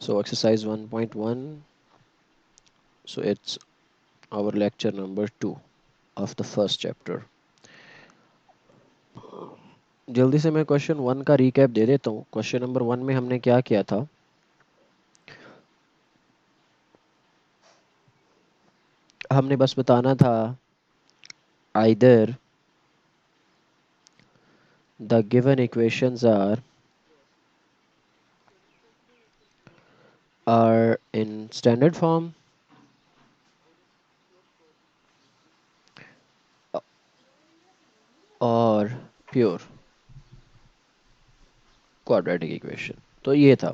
So exercise 1.1. So it's our lecture number 2 of the first chapter. जल्दी से मैं question 1 का रिकैप दे देता हूँ. क्वेश्चन नंबर 1 में हमने क्या किया था. हमने बस बताना था either the given equations are in standard form और प्योर क्वाड्रेटिक इक्वेशन. तो ये था.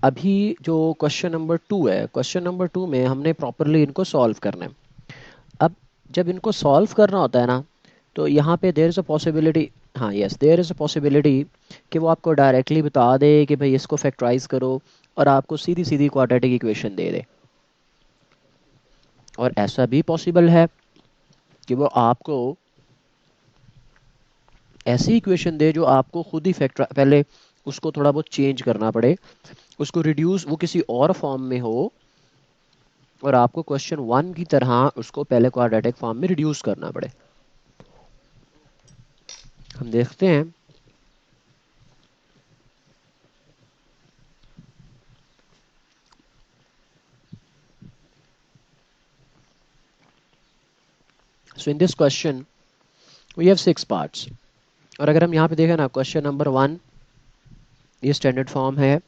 अभी जो क्वेश्चन नंबर 2 है, क्वेश्चन नंबर 2 में हमने प्रॉपरली इनको सॉल्व करना है. अब जब इनको सॉल्व करना होता है ना, तो यहाँ पे देयर इज़ अ पॉसिबिलिटी. हाँ, yes, there is a possibility कि वो आपको डायरेक्टली बता दे कि भाई इसको फैक्टराइज करो और आपको सीधी सीधी क्वाड्रेटिक इक्वेशन दे दे. और ऐसा भी पॉसिबल है कि वो आपको ऐसी इक्वेशन दे जो आपको खुद ही फैक्टर पहले उसको थोड़ा बहुत चेंज करना पड़े, उसको रिड्यूस वो किसी और फॉर्म में हो और आपको क्वेश्चन 1 की तरह उसको पहले क्वाड्रेटिक फॉर्म में रिड्यूस करना पड़े. हम देखते हैं. So in this question we have 6 parts. और अगर हम यहाँ पे देखें ना, क्वेश्चन नंबर 1 ये स्टैंडर्ड फॉर्म है.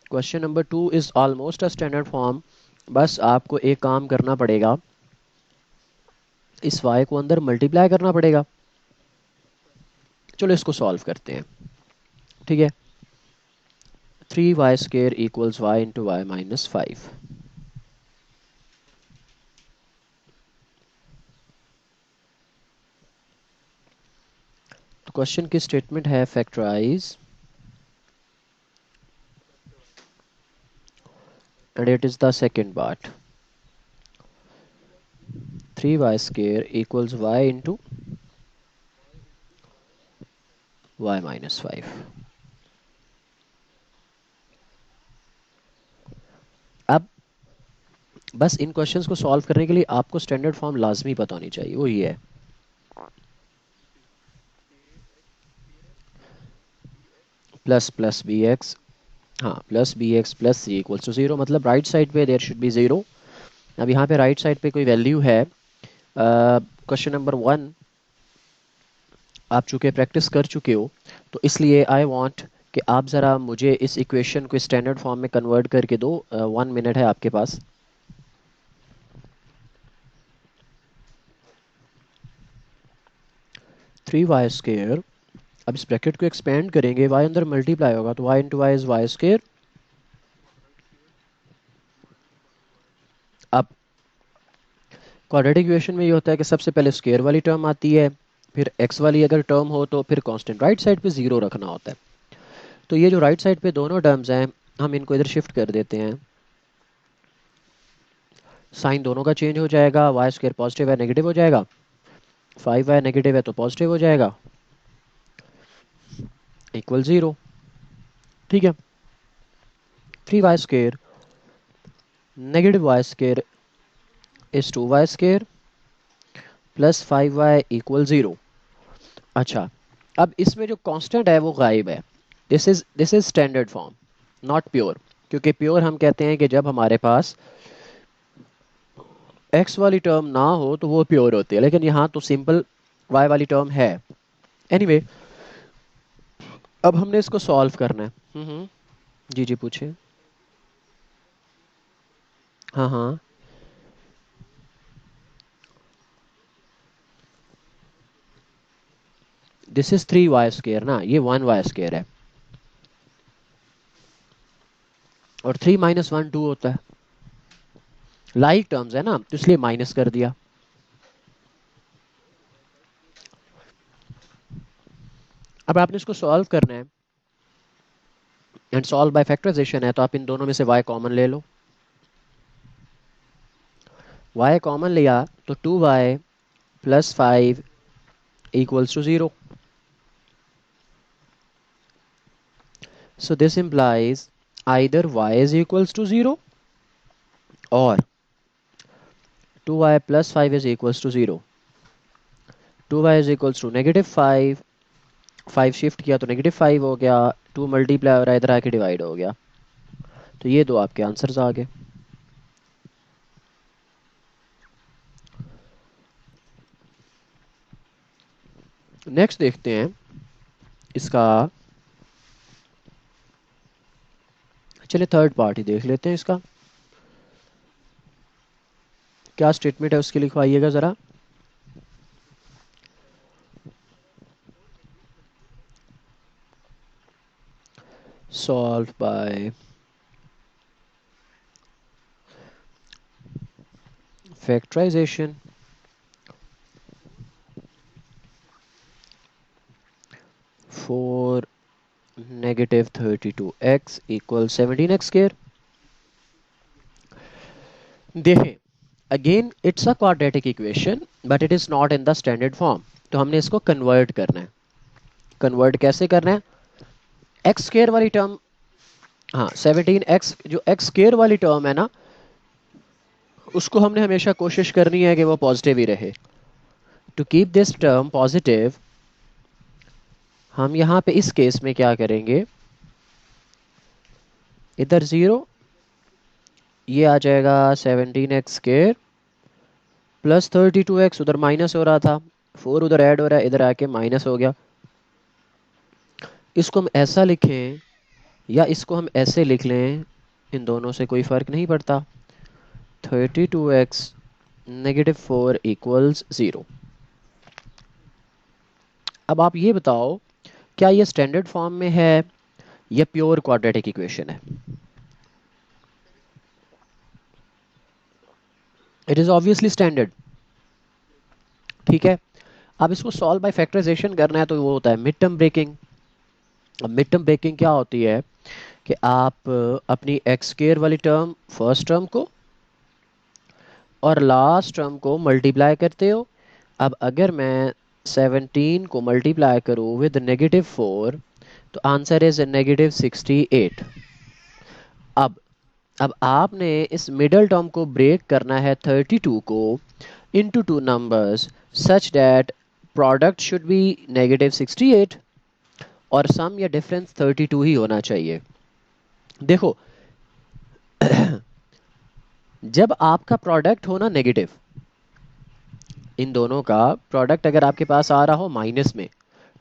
Question number 2 is almost a standard form. बस आपको एक काम करना पड़ेगा, इस y को अंदर मल्टीप्लाई करना पड़ेगा. चलो इसको सॉल्व करते हैं. ठीक है. 3y square equals y into y minus 5. तो क्वेश्चन की स्टेटमेंट है factorize and it is the second part. 3y square equals y into y minus 5. अब बस इन क्वेश्चंस को सॉल्व करने के लिए आपको स्टैंडर्ड फॉर्म लाजमी पता होनी चाहिए. वो ये है प्लस प्लस बी एक्स. हाँ, plus B X plus C equals to 0. मतलब राइट साइड पे देयर शुड बी 0. अब यहाँ पे राइट साइड पे कोई वैल्यू है. क्वेश्चन नंबर 1 आप चूँकि प्रैक्टिस कर चुके हो, तो इसलिए आई वांट कि आप ज़रा मुझे इस इक्वेशन को स्टैंडर्ड फॉर्म में कन्वर्ट करके दो. 1 मिनट है आपके पास. 3y square. अब इस ब्रैकेट को एक्सपेंड करेंगे, y अंदर मल्टीप्लाई होगा तो y into y is y square. अब क्वाड्रेटिक इक्वेशन में ये होता है कि सबसे पहले स्क्वायर वाली टर्म आती है, फिर x वाली अगर टर्म हो तो फिर कांस्टेंट राइट साइड पे 0 रखना होता है. तो ये जो राइट साइड पे दोनों टर्म्स हैं, हम इनको इधर शिफ्ट कर देते हैं. साइन दोनों का चेंज हो जाएगा. वाई स्क्वायर पॉजिटिव है नेगेटिव हो जाएगा, 5y नेगेटिव है तो पॉजिटिव हो जाएगा, इक्वल 0. ठीक है. 3y square negative y square is 2y square plus 5y equal 0. अच्छा, अब इसमें जो कांस्टेंट है वो गायब है. This is standard form, not pure. क्योंकि प्योर हम कहते हैं कि जब हमारे पास x वाली टर्म ना हो तो वो प्योर होती है, लेकिन यहाँ तो सिंपल y वाली टर्म है. एनीवे anyway, अब हमने इसको सॉल्व करना है. जी जी पूछे. हाँ हाँ. दिस इज 3y स्क्वायर ना, ये 1y स्क्वायर है. और 3 माइनस 1 2 होता है. लाइक टर्म्स है ना, तो इसलिए माइनस कर दिया. अब आपने इसको सॉल्व करना है एंड सॉल्व बाय फैक्टराइजेशन है, तो आप इन दोनों में से y कॉमन ले लो. y कॉमन लिया तो 2y plus 5 equals to 0. So this implies either y is equals to 0 or 2y plus 5 is equals to 0. 2y is equals to -5, 5 shift किया तो -5 हो गया, 2 मल्टीप्लाई हो रहा है इधर आके डिवाइड हो गया। तो ये दो आपके आंसर्स आ गए। नेक्स्ट देखते हैं इसका, चलिए थर्ड पार्ट ही देख लेते हैं इसका। क्या स्टेटमेंट है उसकी लिखवाइएगा ज़रा। Solve by factorization for -32x equal 17x square. देखें again it's a quadratic equation but it is not in the standard form, तो हमने इसको कन्वर्ट करना है। कन्वर्ट कैसे करना है? एक्स स्क्वायर वाली टर्म, हाँ 17x जो एक्स स्क्वायर वाली टर्म है ना, उसको हमने हमेशा कोशिश करनी है कि वो पॉजिटिव ही रहे। To keep this term positive हम यहाँ पे इस केस में क्या करेंगे, इधर 0, ये आ जाएगा 17x स्क्वायर प्लस 32x, उधर माइनस हो रहा था, 4 उधर ऐड हो रहा है, इधर आके माइनस हो गया। इसको हम ऐसा लिखें या इसको हम ऐसे लिख लें, इन दोनों से कोई फ़र्क नहीं पड़ता। 32x -4 equals 0। अब आप ये बताओ क्या ये स्टैंडर्ड फॉर्म में है या प्योर क्वाड्रेटिक इक्वेशन है? It is obviously standard. ठीक है, अब इसको सॉल्व बाय फैक्टराइजेशन करना है तो वो होता है मिड टर्म ब्रेकिंग। अब मिड टर्म ब्रेकिंग क्या होती है कि आप अपनी एक्स स्क्वायर वाली टर्म फर्स्ट टर्म को और लास्ट टर्म को मल्टीप्लाई करते हो। अब अगर मैं 17 को मल्टीप्लाई करूँ विद -4 तो आंसर इज -68। अब आपने इस मिडल टर्म को ब्रेक करना है 32 को into two numbers such that product should be -68 और सम या डिफरेंस 32 ही होना चाहिए। देखो जब आपका प्रोडक्ट हो ना नेगेटिव, इन दोनों का प्रोडक्ट अगर आपके पास आ रहा हो माइनस में,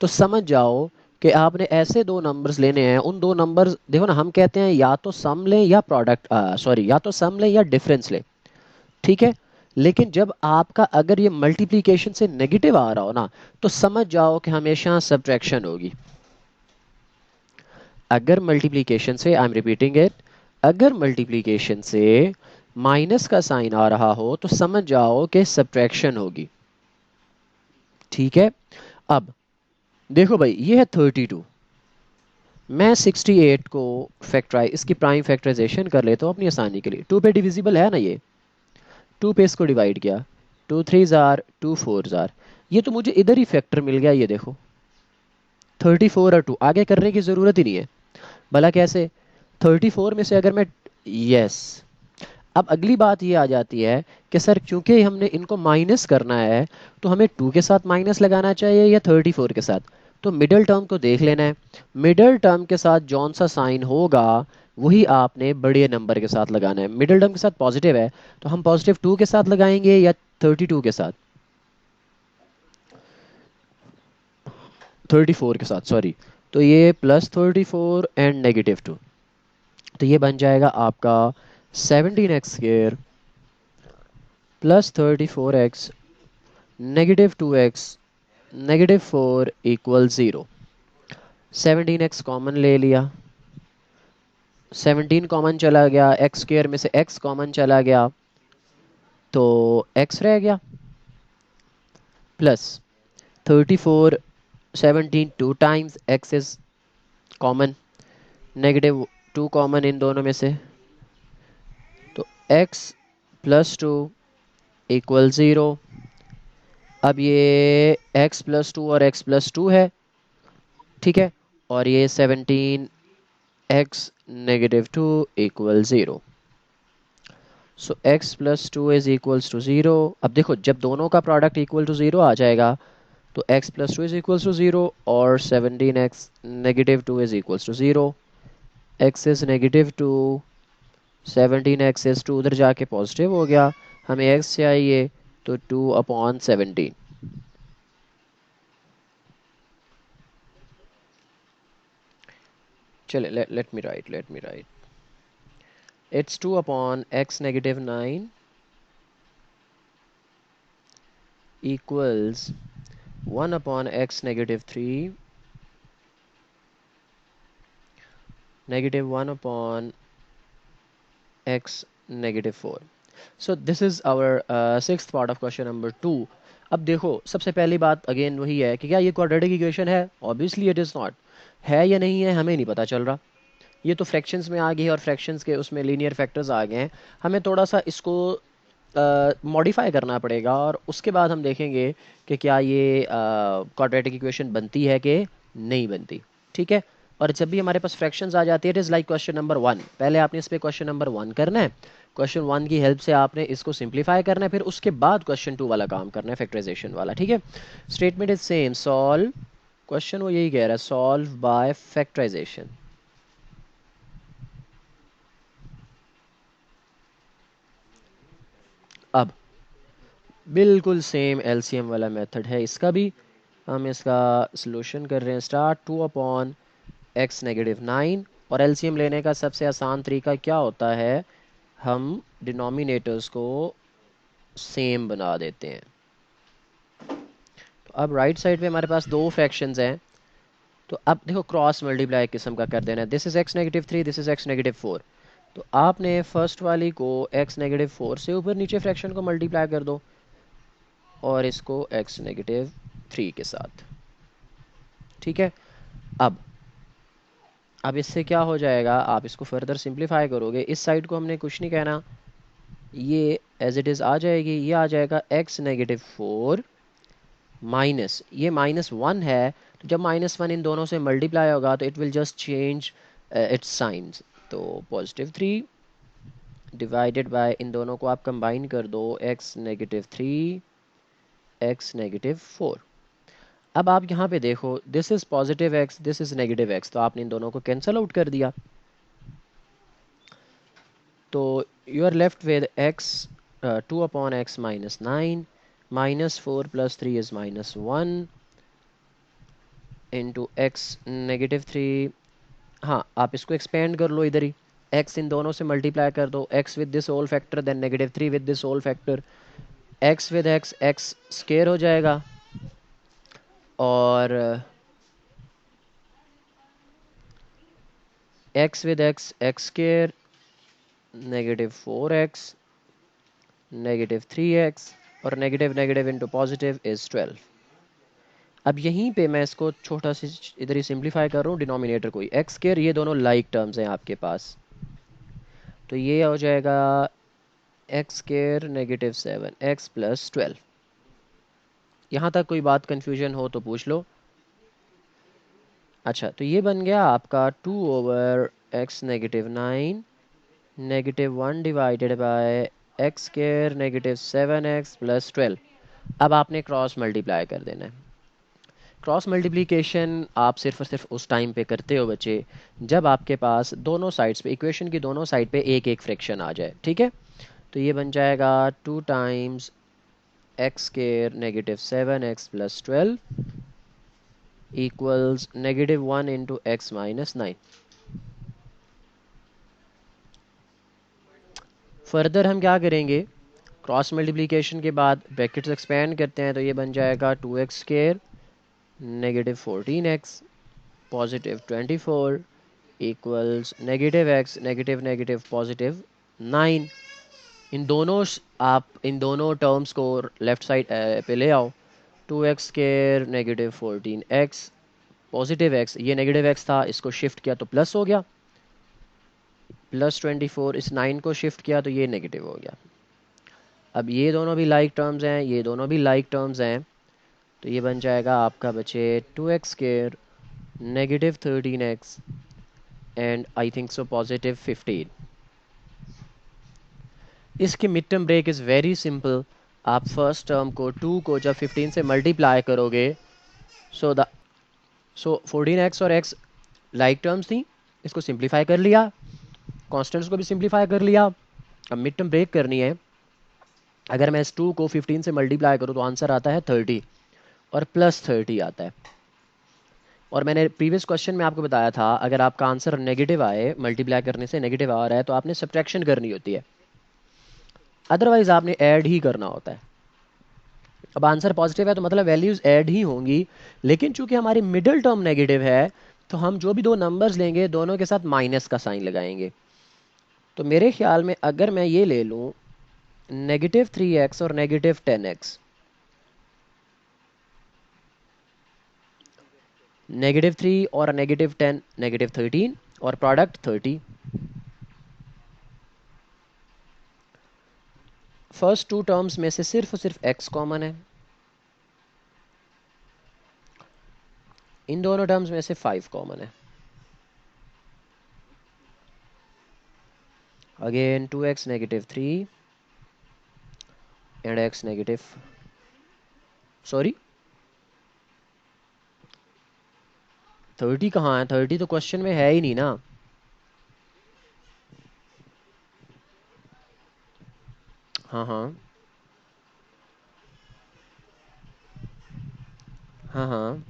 तो समझ जाओ कि आपने ऐसे दो नंबर्स लेने हैं। उन दो नंबर्स देखो ना, हम कहते हैं या तो सम लें या प्रोडक्ट सॉरी या तो सम लें या डिफरेंस लें, ठीक है। लेकिन जब आपका अगर ये मल्टीप्लिकेशन से नेगेटिव आ रहा हो ना, तो समझ जाओ कि हमेशा सब्ट्रैक्शन होगी। अगर मल्टीप्लिकेशन से, आई एम रिपीटिंग इट, अगर मल्टीप्लिकेशन से माइनस का साइन आ रहा हो तो समझ जाओ कि सब्ट्रैक्शन होगी। ठीक है, अब देखो भाई ये है 32, मैं 68 को फैक्टराइज, इसकी प्राइम फैक्टराइजेशन कर लेता हूँ अपनी आसानी के लिए। 2 पे डिविजिबल है ना, ये 2 पे इसको डिवाइड किया, 2 3 जार 2 4 जार, ये तो मुझे इधर ही फैक्टर मिल गया। ये देखो 34 और 2 आगे करने की ज़रूरत ही नहीं है। भला कैसे? 34 में से अगर मैं, यस, अब अगली बात ये आ जाती है कि सर क्योंकि हमने इनको माइनस करना है तो हमें 2 के साथ माइनस लगाना चाहिए या 34 के साथ। तो मिडल टर्म को देख लेना है, मिडल टर्म के साथ जौन सा साइन होगा वही आपने बड़े नंबर के साथ लगाना है। मिडल टर्म के साथ पॉजिटिव है तो हम +2 के साथ लगाएंगे या 32 के साथ, 34 के साथ सॉरी। तो ये +34 एंड -2, तो ये बन जाएगा आपका 17x square plus 34x -2x -4 equal 0। 17x common ले लिया, 17 कॉमन चला गया, एक्स स्क्वायर में से x कॉमन चला गया तो x रह गया, plus 34 17 two times x is common, -2 common in दोनों में से, तो x +2 इक्वल 0। अब ये x +2 और x +2 है, ठीक है, और ये 17 x negative 2 equal 0. So x plus two is equals to zero. अब देखो जब दोनों का प्रोडक्ट इक्वल टू ज़ीरो आ जाएगा तो x plus two is equals to zero और 17x negative two is equals to zero. x is negative two, 17x is two, उधर जाके पॉजिटिव हो गया. हमें x चाहिए तो 2/17. चले let me write. It's 2/x negative 9 equals 1/x negative 3 negative 1/x negative 4. So this is our sixth part of question number 2. अब देखो सबसे पहली बात अगेन वही है कि क्या ये क्वाड्रेटिक इक्वेशन है. Obviously it is not. है या नहीं है हमें नहीं पता चल रहा. ये तो फ्रैक्शंस में आ गई है और फ्रैक्शंस के उसमें लीनियर फैक्टर्स आ गए हैं. हमें थोड़ा सा इसको मॉडिफाई करना पड़ेगा और उसके बाद हम देखेंगे कि क्या ये क्वाड्रेटिक इक्वेशन बनती है कि नहीं बनती. ठीक है. और जब भी हमारे पास फ्रैक्शंस आ जाती है it is like question number 1. पहले आपने इस पर क्वेश्चन नंबर 1 करना है. क्वेश्चन 1 की हेल्प से आपने इसको सिंप्लीफाई करना है. फिर उसके बाद क्वेश्चन 2 वाला काम करना है, फैक्टराइजेशन वाला. ठीक है. Statement is same. Solve, question वो यही कह रहा है, सॉल्व बाय फैक्टराइजेशन. अब बिल्कुल सेम एलसीएम वाला मेथड है इसका भी. हम इसका सॉल्यूशन कर रहे हैं. Start 2/x negative 9. और एलसीएम लेने का सबसे आसान तरीका क्या होता है, हम डिनोमिनेटर्स को सेम बना देते हैं. तो अब राइट साइड पे हमारे पास दो फ्रैक्शंस हैं. तो अब देखो क्रॉस मल्टीप्लाई किस्म का कर देना है. This is x negative 3, this is x negative 4. तो आपने फर्स्ट वाली को x नेगेटिव 4 से ऊपर नीचे फ्रैक्शन को मल्टीप्लाई कर दो और इसको x नेगेटिव 3 के साथ. ठीक है. अब इससे क्या हो जाएगा, आप इसको फर्दर सिंप्लीफाई करोगे. इस साइड को हमने कुछ नहीं कहना, ये एज इट इज़ आ जाएगी. ये आ जाएगा x नेगेटिव 4 माइनस, ये -1 है. तो जब -1 इन दोनों से मल्टीप्लाई होगा तो it will just change it's science. तो +3 डिवाइडेड बाय, इन दोनों को आप कंबाइन कर दो, x नेगेटिव 3 x नेगेटिव 4. अब आप यहाँ पे देखो, this is positive x, this is negative x, तो आपने इन दोनों को कैंसिल आउट कर दिया. तो you are left with x 2/x minus 9 minus 4 plus 3 is -1 into x negative 3. हाँ, आप इसको एक्सपेंड कर लो इधर ही. x इन दोनों से मल्टीप्लाई कर दो, x with this whole factor then negative 3 with this whole factor. x with x, x square हो जाएगा और x with x, x square, negative 4x negative 3x और negative negative into positive is 12. अब यहीं पे मैं इसको छोटा सी इधर ही सिंप्लीफाई कर रहा हूँ डिनोमिनेटर को ही. एक्स स्केयर, ये दोनों लाइक टर्म्स हैं आपके पास, तो ये हो जाएगा x square negative 7x plus 12. यहाँ तक कोई बात कन्फ्यूजन हो तो पूछ लो. अच्छा, तो ये बन गया आपका 2/x negative 9 negative 1 divided by x square negative 7x plus 12. अब आपने क्रॉस मल्टीप्लाई कर देना है. क्रॉस मल्टीप्लिकेशन आप सिर्फ और सिर्फ उस टाइम पे करते हो बच्चे जब आपके पास दोनों साइड्स पे, इक्वेशन की दोनों साइड पे एक एक फ्रैक्शन आ जाए. ठीक है. तो ये बन जाएगा 2 times x square negative 7x plus 12 equals negative 1 into x minus 9. Further हम क्या करेंगे, क्रॉस मल्टीप्लिकेशन के बाद ब्रैकेट्स एक्सपेंड करते हैं. तो ये बन जाएगा 2x square negative 14x positive 24 equals negative x negative negative positive 9. आप इन दोनों टर्म्स को लेफ्ट साइड पे ले आओ. 2x square negative 14x positive x, ये नेगेटिव x था, इसको शिफ्ट किया तो प्लस हो गया, प्लस 24. इस 9 को शिफ्ट किया तो ये नेगेटिव हो गया. अब ये दोनों भी लाइक टर्म्स हैं, ये दोनों भी लाइक टर्म्स हैं. तो ये बन जाएगा आपका बचे 2x square negative 13x and I think so positive 15। इसकी mid term break is very simple. आप फर्स्ट टर्म को 2 को जब 15 से मल्टीप्लाई करोगे, सो द सो 14x और x लाइक टर्म्स थी, इसको सिंप्लीफाई कर लिया, कॉन्स्टेंट्स को भी सिंप्लीफाई कर लिया। अब मिड टर्म ब्रेक करनी है। अगर मैं इस 2 को 15 से मल्टीप्लाई करूँ तो आंसर आता है 30 और प्लस 30 आता है। और मैंने प्रीवियस क्वेश्चन में आपको बताया था, अगर आपका आंसर नेगेटिव आए, मल्टीप्लाई करने से नेगेटिव आ रहा है, तो आपने सब्ट्रैक्शन करनी होती है, अदरवाइज आपने ऐड ही करना होता है। अब आंसर पॉजिटिव है तो मतलब वैल्यूज ऐड ही होंगी, लेकिन चूंकि हमारी मिडिल टर्म नेगेटिव है तो हम जो भी दो नंबर्स लेंगे दोनों के साथ माइनस का साइन लगाएंगे। तो मेरे ख्याल में अगर मैं ये ले लूँ -3x और -10x, -3 और -10 -13 और प्रोडक्ट 30। फर्स्ट टू टर्म्स में से सिर्फ और सिर्फ x कॉमन है, इन दोनों टर्म्स में से 5 कॉमन है। Again 2x -3 and x negative, sorry 30 कहाँ है? 30 तो क्वेश्चन में है ही नहीं ना। हाँ हाँ हाँ हाँ,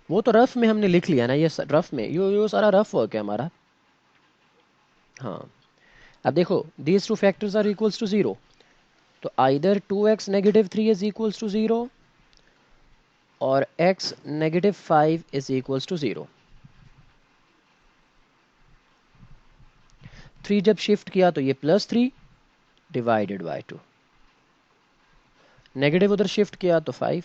वो तो रफ में हमने लिख लिया ना, ये रफ में यो सारा रफ वर्क है हमारा। हाँ, अब देखो these two factors are equals to 0, तो either 2x -3 is equals to 0 और x -5 इज इक्वल्स टू 0। 3 जब शिफ्ट किया तो ये +3 डिवाइडेड बाय 2, नेगेटिव उधर शिफ्ट किया तो 5।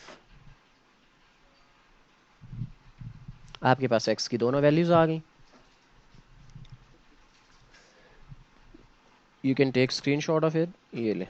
आपके पास x की दोनों वैल्यूज आ गई। You can take screenshot of it, ये ले।